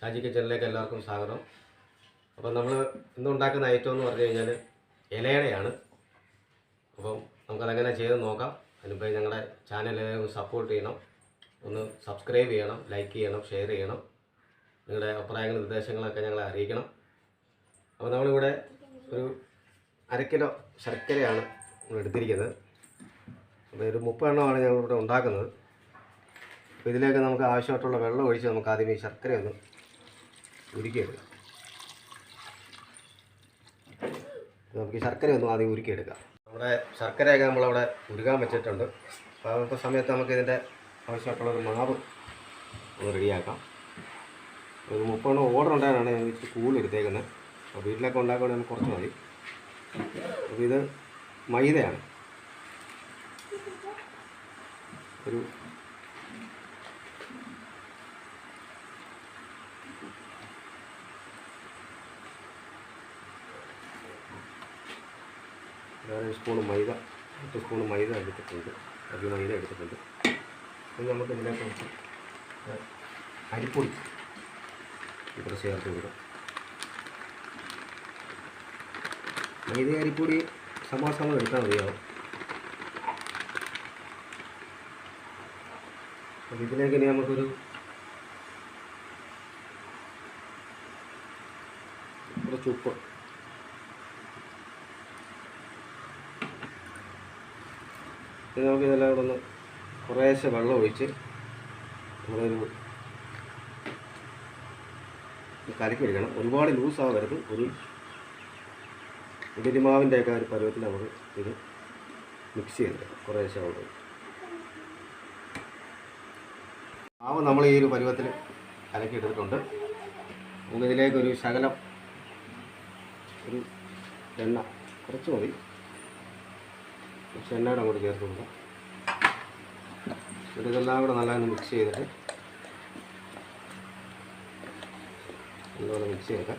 ഷാജി കിച്ചണിലേക്ക് എല്ലാവർക്കും സ്വാഗതം. അപ്പോൾ നമ്മൾ ഇന്ന് ഉണ്ടാക്കുന്ന ഐറ്റം എന്ന് പറഞ്ഞു കഴിഞ്ഞാൽ ഇലയടയാണ്. അപ്പം നമുക്കതെങ്ങനെ ചെയ്ത് നോക്കാം. അതിനിപ്പോൾ ഞങ്ങളുടെ ചാനൽ സപ്പോർട്ട് ചെയ്യണം, ഒന്ന് സബ്സ്ക്രൈബ് ചെയ്യണം, ലൈക്ക് ചെയ്യണം, ഷെയർ ചെയ്യണം. നിങ്ങളുടെ അഭിപ്രായങ്ങളും നിർദ്ദേശങ്ങളൊക്കെ ഞങ്ങളെ അറിയിക്കണം. അപ്പോൾ നമ്മളിവിടെ ഒരു 1/2 കിലോ ശർക്കരയാണ് നമ്മൾ എടുത്തിരിക്കുന്നത്. അപ്പോൾ ഒരു 30 എണ്ണമാണ് ഞങ്ങളിവിടെ ഉണ്ടാക്കുന്നത്. അപ്പോൾ ഇതിലേക്ക് നമുക്ക് ആവശ്യമായിട്ടുള്ള വെള്ളം ഒഴിച്ച് നമുക്ക് ആദ്യം ഈ ശർക്കര ഒന്ന് ഉരുക്കിയെടുക്കാം. നമുക്ക് ഈ ശർക്കര ഒന്ന് ആദ്യം ഉരുക്കിയെടുക്കാം. നമ്മുടെ ശർക്കരയൊക്കെ നമ്മളവിടെ ഉരുകാൻ വെച്ചിട്ടുണ്ട്. അപ്പോൾ അങ്ങനത്തെ സമയത്ത് നമുക്ക് ഇതിൻ്റെ ആവശ്യമായിട്ടുള്ളൊരു മാവ് ഒന്ന് റെഡിയാക്കാം. ഒരു 30 എണ്ണം ഓർഡർ ഉണ്ടാകാനാണ് ഞാൻ ഇച്ചിരി കൂടുതൽ എടുത്തേക്കുന്നത്. അപ്പോൾ വീട്ടിലൊക്കെ ഉണ്ടാക്കുകയാണെങ്കിൽ നമുക്ക് കുറച്ച് മതി. അപ്പോൾ ഇത് മൈദയാണ്. ഒരു സ്പൂണ് മൈദ, 8 സ്പൂണ് മൈദ എടുത്തിട്ടുണ്ട്. അത് മൈദ എടുത്തിട്ടുണ്ട്. ഇനി നമുക്ക് ഇതിലേക്ക് അരിപ്പൊടി ഇവിടെ ചേർത്ത് കൊടുക്കാം. മൈദ അരിപ്പൊടി സമാസമം എടുത്താൽ മതിയാവും. അപ്പോൾ ഇതിലേക്ക് ഇനി നമുക്കൊരു കുറച്ച് ഉപ്പ്, ഇത് നമുക്ക് ഇതെല്ലാം കൂടെ ഒന്ന് കുറേശ്ശെ വെള്ളം ഒഴിച്ച് നമ്മളൊരു കലക്കി എടുക്കണം. ഒരുപാട് ലൂസാവരുത്. ഒരു ഇഡലിമാവിൻ്റെയൊക്കെ ഒരു പരുവത്തിൽ നമുക്ക് ഇത് മിക്സ് ചെയ്തെടുക്കാം. കുറേശ്ശെ വെള്ളം മാവ് നമ്മൾ ഈ ഒരു പരുവത്തിൽ കലക്കി എടുത്തിട്ടുണ്ട്. നമുക്കിതിലേക്കൊരു ശകലം ഒരു എണ്ണ, കുറച്ച് മതി, പക്ഷെ എണ്ണയുടെ അങ്ങോട്ട് ചേർത്ത് കൊടുക്കാം. എന്നിട്ട് ഇതെല്ലാം കൂടെ നല്ലതൊന്ന് മിക്സ് ചെയ്തിട്ട് നല്ലപോലെ മിക്സ് ചെയ്തേക്കാം.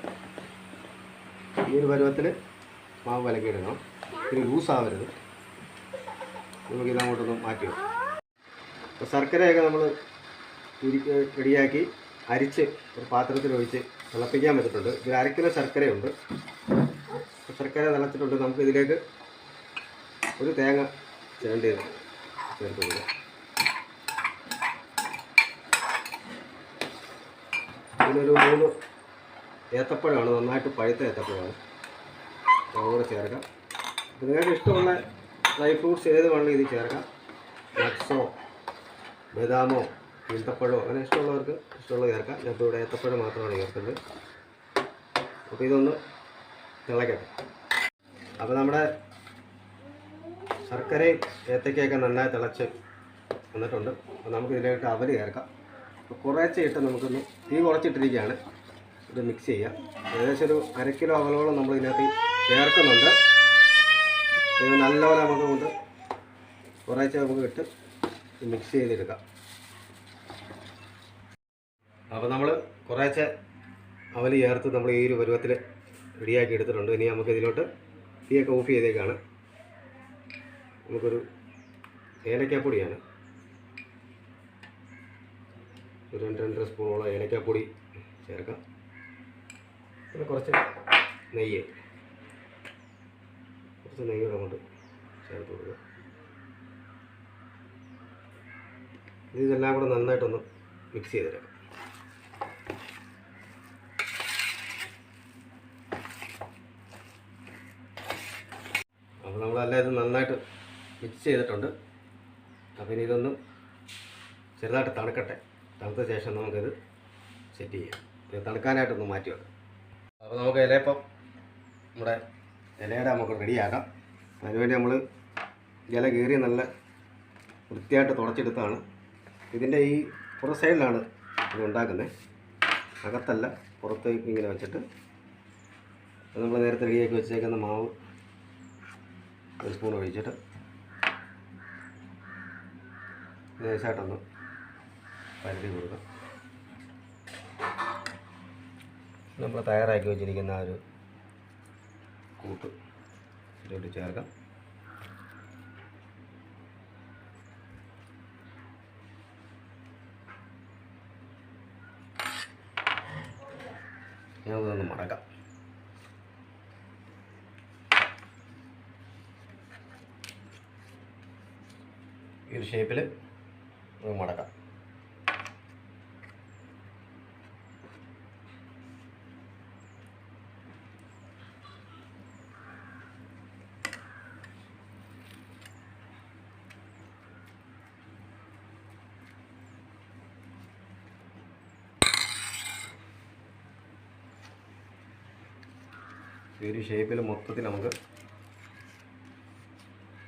ഈ ഒരു പരുവത്തിൽ മാവ് കലക്കിയിടണം. ഇനി ലൂസാവരുത്. നമുക്കിതങ്ങോട്ടൊന്ന് മാറ്റി വെക്കാം. അപ്പോൾ ശർക്കരയൊക്കെ നമ്മൾ റെഡിയാക്കി അരിച്ച് ഒരു പാത്രത്തിൽ ഒഴിച്ച് തിളപ്പിക്കാൻ പറ്റിയിട്ടുണ്ട്. ഇതിൽ 1/2 കിലോ ശർക്കരയുണ്ട്. ശർക്കര തിളച്ചിട്ടുണ്ട്. നമുക്കിതിലേക്ക് ഒരു തേങ്ങ ചേർത്ത് കൊടുക്കുക. ഇതിനൊരു 3 ഏത്തപ്പഴമാണ്, നന്നായിട്ട് പഴുത്ത ഏത്തപ്പഴമാണ്, അതുകൂടെ ചേർക്കാം. നിങ്ങൾക്ക് ഇഷ്ടമുള്ള ഡ്രൈ ഫ്രൂട്ട്സ് ഏത് വേണമെങ്കിലും ഇത് ചേർക്കാം. നട്ട്സോ ബദാമോ ഈന്തപ്പഴമോ അങ്ങനെ ഇഷ്ടമുള്ളവർക്ക് ഇഷ്ടമുള്ളത് ചേർക്കാം. ഞാനിപ്പോൾ ഇവിടെ ഏത്തപ്പഴം മാത്രമാണ് ചേർക്കുന്നത്. അപ്പോൾ ഇതൊന്ന് തിളക്കട്ടെ. അപ്പോൾ നമ്മുടെ ശർക്കരയും ഏത്തക്കയൊക്കെ നന്നായി തിളച്ച് വന്നിട്ടുണ്ട്. അപ്പോൾ നമുക്ക് ഇതിലേക്ക് അവൽ ചേർക്കാം. അപ്പോൾ കുറേശ്ശെ ഇട്ട് നമുക്കൊന്ന് തീ കുറച്ചിട്ടിരിക്കുകയാണ്. ഇത് മിക്സ് ചെയ്യാം. ഏകദേശം ഒരു 1/2 കിലോ അവലോളം നമ്മൾ ഇതിനകത്ത് ചേർക്കുന്നുണ്ട്. ഇത് നല്ലപോലെ നമുക്ക് കൊണ്ട് കുറേശ്ശെ നമുക്ക് ഇട്ട് മിക്സ് ചെയ്തെടുക്കാം. അപ്പോൾ നമ്മൾ കുറേശ്ശെ അവൽ ചേർത്ത് നമ്മൾ ഈ ഒരു പരുവത്തിൽ റെഡിയാക്കി എടുത്തിട്ടുണ്ട്. ഇനി നമുക്ക് ഇതിലോട്ട് തീയൊക്കെ ഓഫ് ചെയ്തേക്കാണ്. നമുക്കൊരു ഏലക്കാപ്പൊടിയാണ്, ഒരു 2-2.5 സ്പൂണോളം ഏലക്കാപ്പൊടി ചേർക്കാം. പിന്നെ കുറച്ച് നെയ്യ് അങ്ങോട്ട് ചേർത്ത് കൊടുക്കുക. ഇതെല്ലാം കൂടെ നന്നായിട്ടൊന്ന് മിക്സ് ചെയ്തെടുക്കാം. അപ്പോൾ നമ്മളെല്ലാം ഇത് നന്നായിട്ട് മിക്സ് ചെയ്തിട്ടുണ്ട്. അപ്പോൾ ഇനി ഇതൊന്ന് ചെറുതായിട്ട് തണുക്കട്ടെ. തണുത്ത ശേഷം നമുക്കിത് സെറ്റ് ചെയ്യാം. ഇത് തണുക്കാനായിട്ടൊന്ന് മാറ്റി വെക്കാം. അപ്പോൾ നമുക്ക് ഇലയപ്പം നമ്മുടെ ഇലയുടെ നമുക്ക് റെഡിയാക്കാം. അതിനുവേണ്ടി നമ്മൾ ഇല കീറി നല്ല വൃത്തിയായിട്ട് തുടച്ചെടുത്താണ്. ഇതിൻ്റെ ഈ പുറ സൈഡിലാണ് ഇത് ഉണ്ടാക്കുന്നത്, അകത്തല്ല. പുറത്തേക്ക് ഇങ്ങനെ വെച്ചിട്ട് അത് നമ്മൾ നേരത്തെ റെഡിയാക്കി വെച്ചേക്കുന്ന മാവ് 1 സ്പൂൺ ഒഴിച്ചിട്ട് നൈസായിട്ടൊന്ന് പരത്തി കൊടുക്കാം. നമ്മൾ തയ്യാറാക്കി വെച്ചിരിക്കുന്ന ആ ഒരു കൂട്ട് ഇതിലോട്ട് ചേർക്കാം. നമുക്കൊന്ന് മടക്കാം. ഈ ഒരു ഷേപ്പിൽ നമുക്ക് മടക്കാം. ഈ ഒരു ഷേപ്പിൽ മൊത്തത്തിൽ നമുക്ക്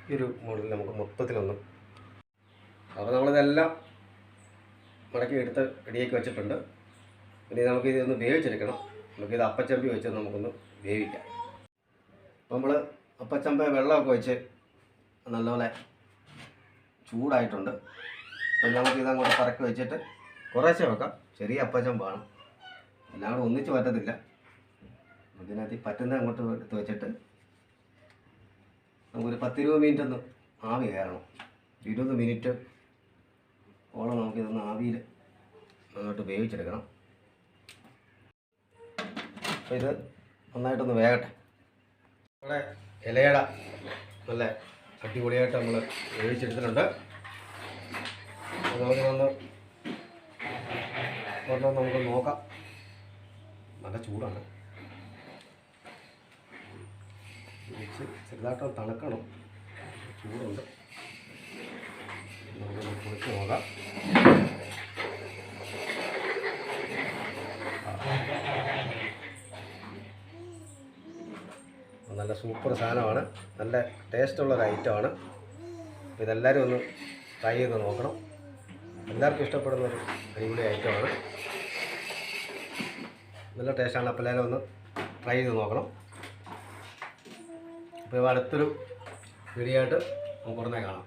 ഈ ഒരു മോഡലിൽ നമുക്ക് മൊത്തത്തിലൊന്ന്. അപ്പോൾ നമ്മളിതെല്ലാം മടക്കി എടുത്ത് റെഡിയാക്കി വെച്ചിട്ടുണ്ട്. ഇനി നമുക്കിതൊന്ന് വേവിച്ചെടുക്കണം. നമുക്കിത് അപ്പച്ചമ്പി വെച്ച് നമുക്കൊന്ന് വേവിക്കാം. അപ്പോൾ നമ്മൾ അപ്പച്ചമ്പ വെള്ളമൊക്കെ വെച്ച് നല്ലപോലെ ചൂടായിട്ടുണ്ട്. അപ്പോൾ നമുക്കിതങ്ങോട്ട് പറക്കി വെച്ചിട്ട് കുറേശ്ശെ വെക്കാം. ചെറിയ അപ്പച്ചമ്പാണ്, എല്ലാം കൂടെ ഒന്നിച്ച് പറ്റത്തില്ല. ഇതിനകത്ത് പറ്റുന്ന അങ്ങോട്ട് എടുത്ത് വെച്ചിട്ട് നമുക്കൊരു 10-20 മിനിറ്റ് ഒന്ന് ആവി കയറണം. 20 മിനിറ്റ് ഓളം നമുക്കിതൊന്ന് ആവിയിൽ അങ്ങോട്ട് വേവിച്ചെടുക്കണം. അപ്പോൾ ഇത് നന്നായിട്ടൊന്ന് വേകട്ടെ. നമ്മുടെ ഇലയട നല്ല അടിപൊളിയായിട്ട് നമ്മൾ വേവിച്ചെടുത്തിട്ടുണ്ട്. നമുക്കിതൊന്ന് നമുക്ക് നോക്കാം. നല്ല ചൂടാണ്. ചെറുതായിട്ട് തണുക്കണം, ചൂടുണ്ട്. നമുക്കൊന്ന് പൊളിച്ച് നോക്കാം. നല്ല സൂപ്പർ സാധനമാണ്, നല്ല ടേസ്റ്റുള്ളൊരു ഐറ്റമാണ്. ഇതെല്ലാവരും ഒന്ന് ട്രൈ ചെയ്ത് നോക്കണം. എല്ലാവർക്കും ഇഷ്ടപ്പെടുന്നൊരു അടിപൊളി ഐറ്റമാണ്, നല്ല ടേസ്റ്റാണ്. അപ്പോൾ എല്ലാവരും ഒന്ന് ട്രൈ ചെയ്ത് നോക്കണം. അപ്പോൾ അടുത്തൊരു വീഡിയോ ആയിട്ട് നമുക്ക് ഉടനെ കാണാം.